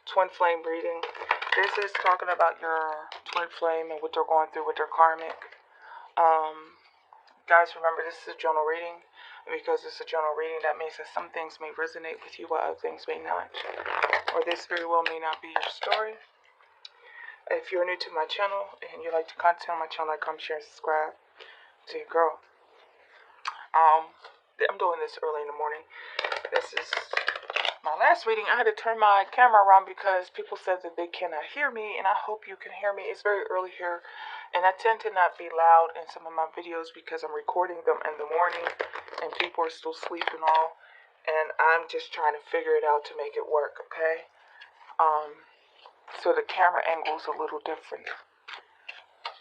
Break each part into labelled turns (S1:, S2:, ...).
S1: Twin flame reading. This is talking about your twin flame and what they're going through with their karmic. Guys, remember this is a general reading. Because it's a general reading, that means that some things may resonate with you while other things may not. Or this very well may not be your story. If you're new to my channel and you like the content on my channel, like, comment, share, and subscribe to your girl. I'm doing this early in the morning. This is my last reading. I had to turn my camera around because people said that they cannot hear me, and I hope you can hear me. It's very early here, and I tend to not be loud in some of my videos because I'm recording them in the morning, and people are still asleep and all, and I'm just trying to figure it out to make it work, okay? So the camera angle is a little different.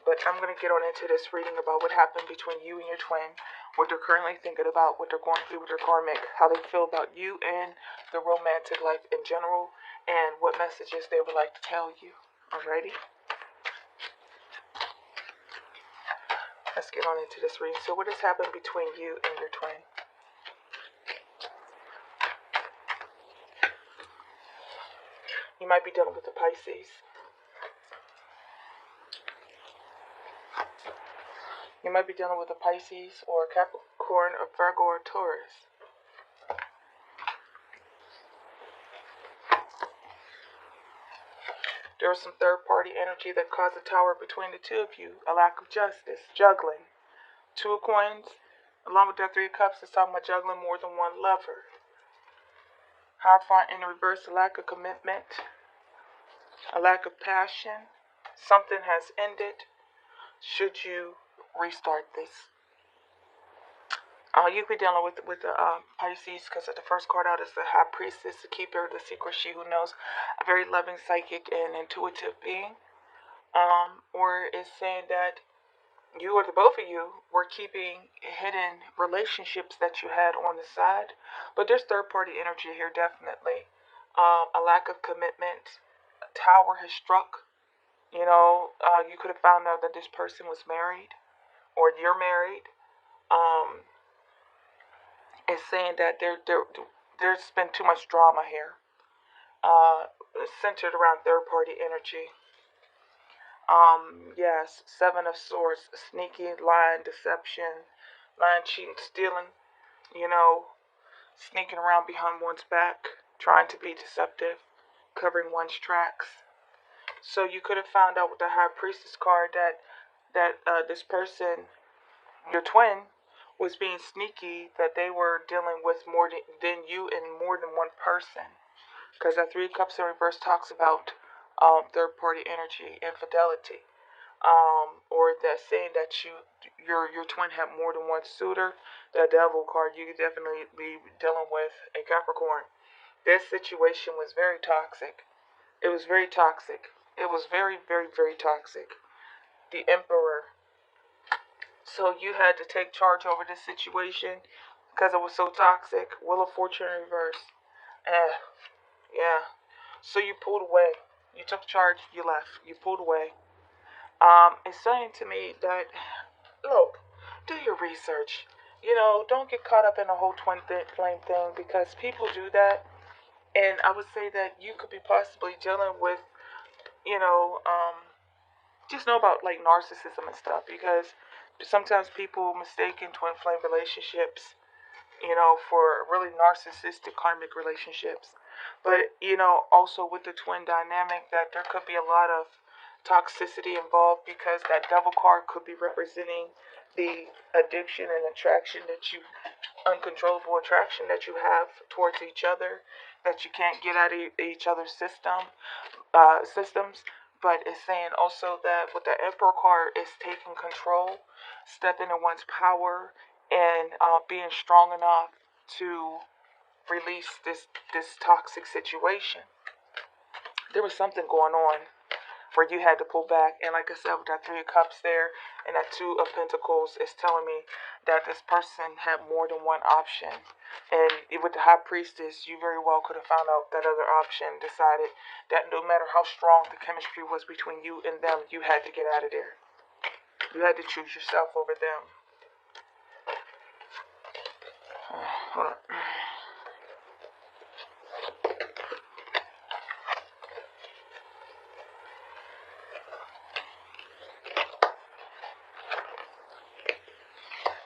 S1: But I'm going to get on into this reading about what happened between you and your twin, what they're currently thinking about, what they're going through with their karmic, how they feel about you and the romantic life in general, and what messages they would like to tell you. Alrighty? Let's get on into this reading. So what has happened between you and your twin? You might be dealing with a Pisces. You might be dealing with a Pisces or a Capricorn or Virgo or Taurus. There was some third-party energy that caused a tower between the two of you. A lack of justice, juggling. Two of Coins, along with that Three of Cups, is talking about juggling more than one lover. Hierophant in reverse, a lack of commitment, a lack of passion. Something has ended. Should you restart this? You could be dealing with the Pisces because the first card out is the High Priestess, the Keeper, the Secret, she who knows, a very loving, psychic, and intuitive being. Or it's saying that you or the both of you were keeping hidden relationships that you had on the side. But there's third-party energy here, definitely. A lack of commitment. A tower has struck. You know, you could have found out that this person was married or you're married. It's saying that there's been too much drama here. Centered around third-party energy. Yes, Seven of Swords, sneaky, lying, deception, lying, cheating, stealing, you know, sneaking around behind one's back, trying to be deceptive, covering one's tracks. So you could have found out with the High Priestess card that this person, your twin, was being sneaky, that they were dealing with more than you and more than one person. Because that Three of Cups in reverse talks about third-party energy, infidelity, or that saying that your twin had more than one suitor. The Devil card, you could definitely be dealing with a Capricorn. This situation was very toxic. It was very toxic. It was very, very, very toxic. The Emperor. So you had to take charge over this situation because it was so toxic. Wheel of Fortune in reverse. Yeah. So you pulled away. You took charge. You left. You pulled away. It's saying to me that, look, do your research. You know, don't get caught up in the whole twin flame thing because people do that. And I would say that you could be possibly dealing with, you know, just know about like narcissism and stuff because sometimes people mistake twin flame relationships, you know, for really narcissistic karmic relationships. But, you know, also with the twin dynamic that there could be a lot of toxicity involved because that Devil card could be representing the addiction and attraction that you, uncontrollable attraction that you have towards each other, that you can't get out of each other's systems. But it's saying also that with the Emperor card, it's taking control, stepping in one's power, and being strong enough to release this toxic situation. There was something going on where you had to pull back, and like I said, with that Three of Cups there and that Two of Pentacles, it's telling me that this person had more than one option. And with the High Priestess, you very well could have found out that other option, decided that no matter how strong the chemistry was between you and them, you had to get out of there. You had to choose yourself over them. Hold on.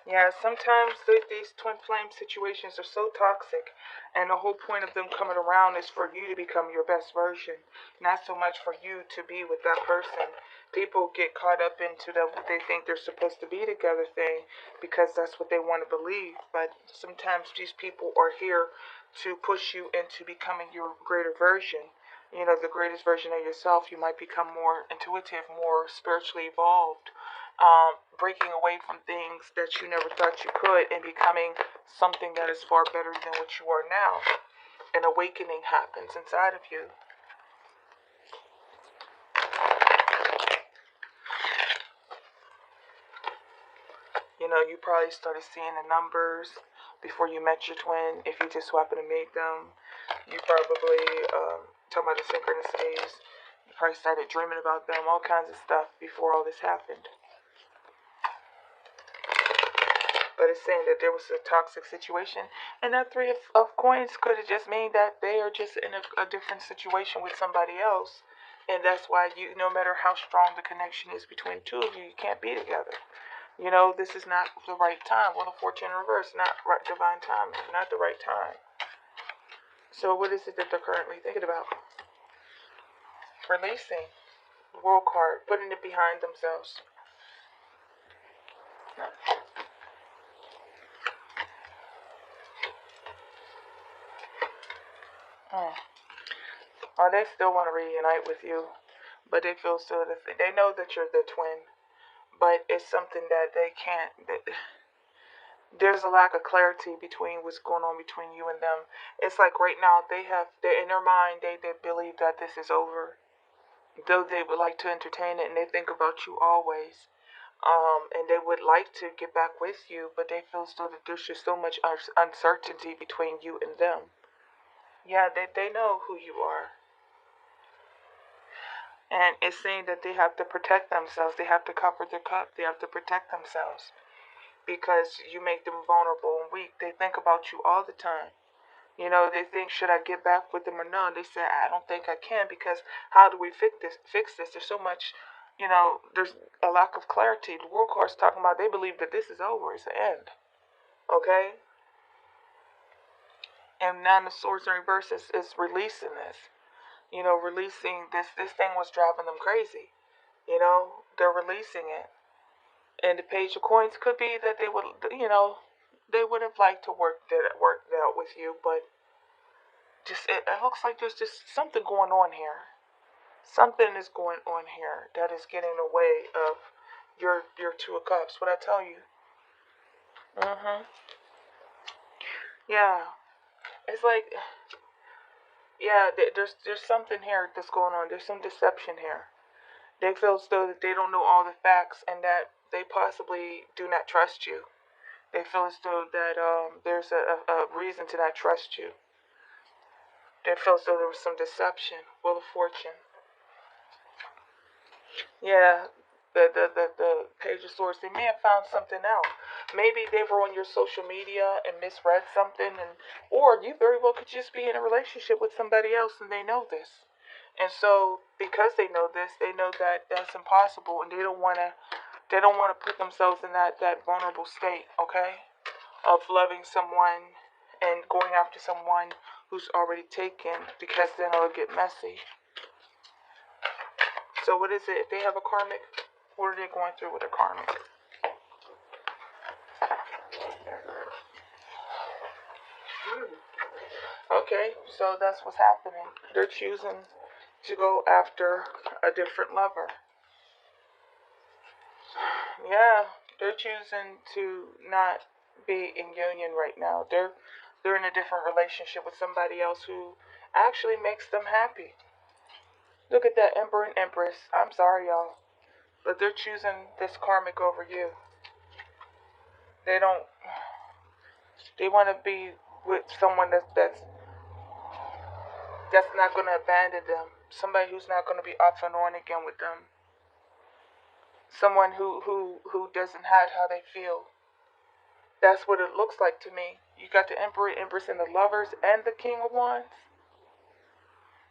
S1: Yeah, sometimes these twin flame situations are so toxic, and the whole point of them coming around is for you to become your best version, not so much for you to be with that person. People get caught up into the they think they're supposed to be together thing because that's what they want to believe. But sometimes these people are here to push you into becoming your greater version. You know, the greatest version of yourself. You might become more intuitive, more spiritually evolved, breaking away from things that you never thought you could and becoming something that is far better than what you are now. An awakening happens inside of you. You know, you probably started seeing the numbers before you met your twin. If you just happen to meet them, you probably, talking about the synchronicities, you probably started dreaming about them, all kinds of stuff before all this happened. But it's saying that there was a toxic situation, and that three of coins could have just mean that they are just in a different situation with somebody else, and that's why you, no matter how strong the connection is between two of you can't be together. You know, this is not the right time. Wheel of Fortune in reverse, not right, divine timing, not the right time. So what is it that they're currently thinking about? Releasing. World card, putting it behind themselves. Hmm. Oh, they still want to reunite with you, but they feel still that they know that you're the twin, but it's something that they can't. There's a lack of clarity between what's going on between you and them. It's like right now they're in their mind they believe that this is over, though they would like to entertain it and they think about you always. And they would like to get back with you, but they feel still that there's just so much uncertainty between you and them. Yeah, they know who you are. And it's saying that they have to protect themselves. They have to cover their cup. They have to protect themselves because you make them vulnerable and weak. They think about you all the time. You know, they think, should I get back with them or not? They say, I don't think I can because how do we fix this? There's so much, there's a lack of clarity. The world card's talking about they believe that this is over. It's the end. Okay? And now the Swords in reverse is releasing this. You know, releasing this. This thing was driving them crazy. You know, they're releasing it. And the Page of Coins could be that they would, they would have liked to work that out with you, but just it looks like there's just something going on here. Something is going on here that is getting in the way of your Two of Cups. What I tell you. Mhm. Yeah. It's like, yeah. There's something here that's going on. There's some deception here. They feel as though that they don't know all the facts and that they possibly do not trust you. They feel as though that there's a reason to not trust you. They feel as though there was some deception. Wheel of Fortune. Yeah, the Page of Swords. They may have found something out. Maybe they were on your social media and misread something, or you very well could just be in a relationship with somebody else and they know this. And so, because they know this, they know that that's impossible, and they don't want to put themselves in that vulnerable state. Okay, of loving someone and going after someone who's already taken, because then it'll get messy. So what is it? If they have a karmic, what are they going through with a karmic? Okay, so that's what's happening. They're choosing to go after a different lover. Yeah, they're choosing to not be in union right now. They're in a different relationship with somebody else who actually makes them happy. Look at that Emperor and Empress. I'm sorry, y'all, but they're choosing this karmic over you. They don't. They want to be with someone that's not going to abandon them. Somebody who's not going to be off and on again with them. Someone who doesn't hide how they feel. That's what it looks like to me. You got the Emperor, Empress, and the Lovers, and the King of Wands.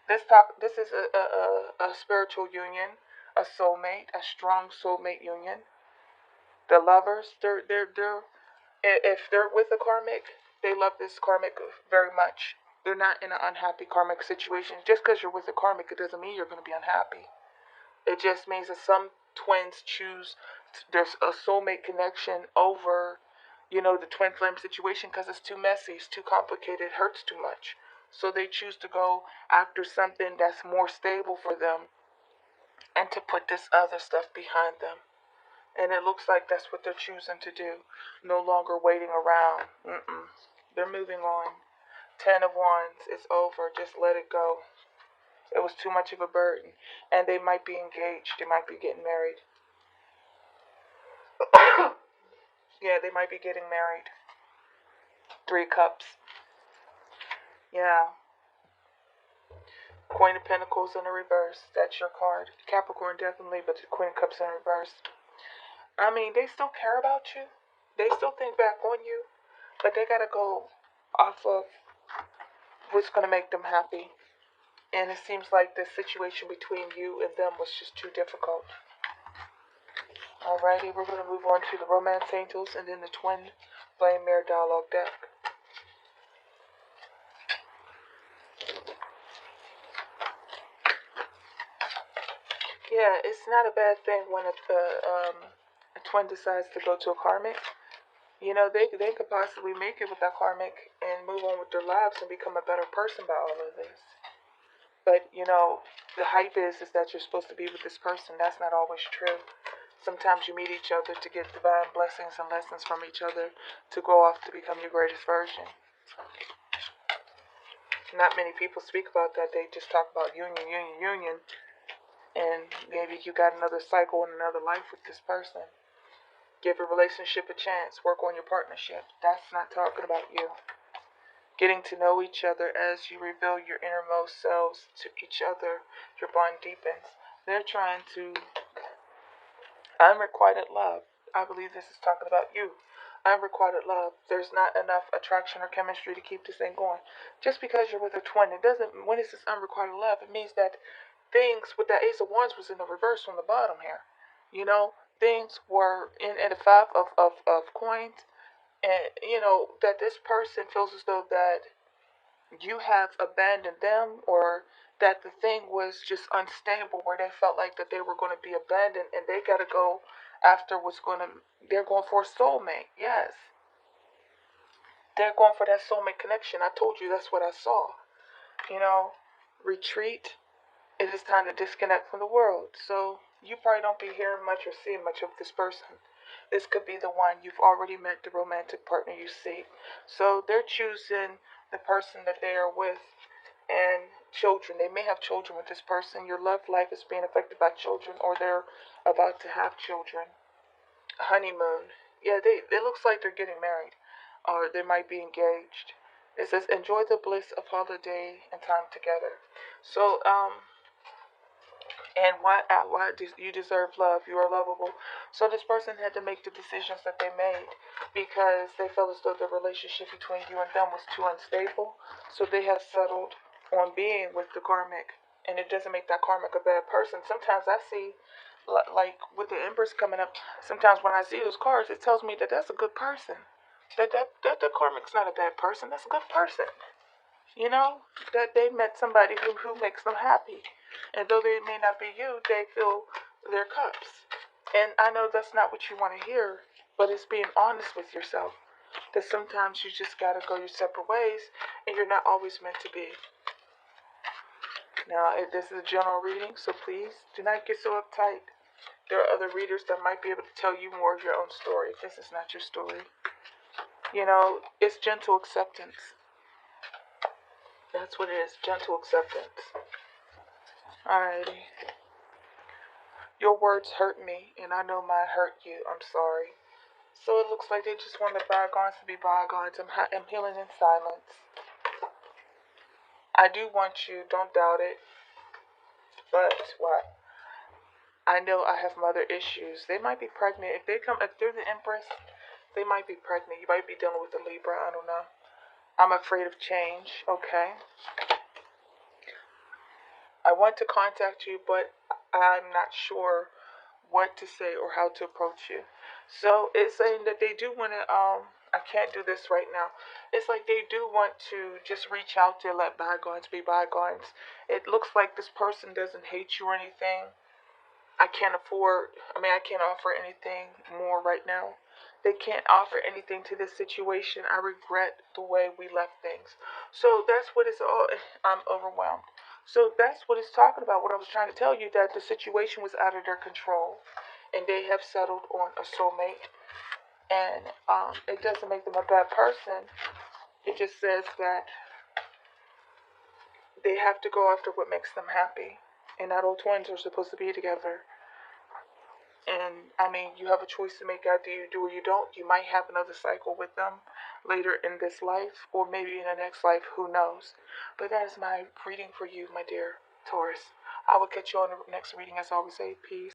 S1: This is a spiritual union, a soulmate, a strong soulmate union. The Lovers, they're If they're with a karmic, they love this karmic very much. They're not in an unhappy karmic situation. Just because you're with a karmic, it doesn't mean you're going to be unhappy. It just means that some twins choose, there's a soulmate connection over, the twin flame situation because it's too messy, it's too complicated, it hurts too much. So they choose to go after something that's more stable for them and to put this other stuff behind them. And it looks like that's what they're choosing to do. No longer waiting around. They're moving on. 10 of Wands, it's over. Just let it go. It was too much of a burden. And they might be engaged. They might be getting married. Yeah, they might be getting married. 3 Cups. Yeah. Queen of Pentacles in the reverse. That's your card. Capricorn definitely, but the Queen of Cups in reverse. I mean, they still care about you. They still think back on you. But they gotta go off of what's gonna make them happy. And it seems like the situation between you and them was just too difficult. Alrighty, we're going to move on to the Romance Angels and then the Twin Flame Mirror Dialogue deck. Yeah, it's not a bad thing when a twin decides to go to a karmic. They could possibly make it with that karmic and move on with their lives and become a better person by all of this. But, the hype is that you're supposed to be with this person. That's not always true. Sometimes you meet each other to get divine blessings and lessons from each other to go off to become your greatest version. Not many people speak about that. They just talk about union. And maybe you got another cycle and another life with this person. Give a relationship a chance. Work on your partnership. That's not talking about you. Getting to know each other as you reveal your innermost selves to each other, your bond deepens. They're trying to unrequited love. I believe this is talking about you. Unrequited love. There's not enough attraction or chemistry to keep this thing going. Just because you're with a twin, it doesn't. When it says unrequited love, it means that things with that Ace of Wands was in the reverse on the bottom here. Things were in the Five of Coins, and that this person feels as though that you have abandoned them, or that the thing was just unstable where they felt like that they were going to be abandoned and they got to go after they're going for a soulmate. Yes, they're going for that soulmate connection. I told you that's what I saw. Retreat. It is time to disconnect from the world. So you probably don't be hearing much or seeing much of this person. This could be the one you've already met, the romantic partner you seek. So they're choosing the person that they are with, and children. They may have children with this person. Your love life is being affected by children, or they're about to have children. Honeymoon. Yeah, it looks like they're getting married, or they might be engaged. It says enjoy the bliss of holiday and time together. So and why do you deserve love? You are lovable. So this person had to make the decisions that they made because they felt as though the relationship between you and them was too unstable. So they have settled on being with the karmic, and it doesn't make that karmic a bad person. Sometimes I see, like with the Empress coming up, sometimes when I see those cards, it tells me that that's a good person. That the karmic's not a bad person. That's a good person. That they met somebody who makes them happy. And though they may not be you, they fill their cups. And I know that's not what you want to hear, but it's being honest with yourself. That sometimes you just gotta go your separate ways, and you're not always meant to be. Now, this is a general reading, so please do not get so uptight. There are other readers that might be able to tell you more of your own story if this is not your story. It's gentle acceptance. That's what it is, gentle acceptance. Alrighty. Your words hurt me, and I know mine hurt you. I'm sorry. So it looks like they just want the bygones to be bygones. I'm healing in silence. I do want you, don't doubt it. But what? I know I have mother issues. They might be pregnant. If they're the Empress, they might be pregnant. You might be dealing with a Libra. I don't know. I'm afraid of change. Okay. I want to contact you, but I'm not sure what to say or how to approach you. So it's saying that they do want to I can't do this right now. It's like they do want to just reach out to let bygones be bygones. It looks like this person doesn't hate you or anything. I can't offer anything more right now. They can't offer anything to this situation. I regret the way we left things. So that's what it's all, I'm overwhelmed. So that's what it's talking about. What I was trying to tell you, that the situation was out of their control and they have settled on a soulmate. And it doesn't make them a bad person. It just says that they have to go after what makes them happy. And not all twins are supposed to be together. And I mean, you have a choice to make. Either you do or you don't. You might have another cycle with them later in this life, or maybe in the next life, who knows. But that is my reading for you, my dear Taurus. I will catch you on the next reading. As I always say, peace.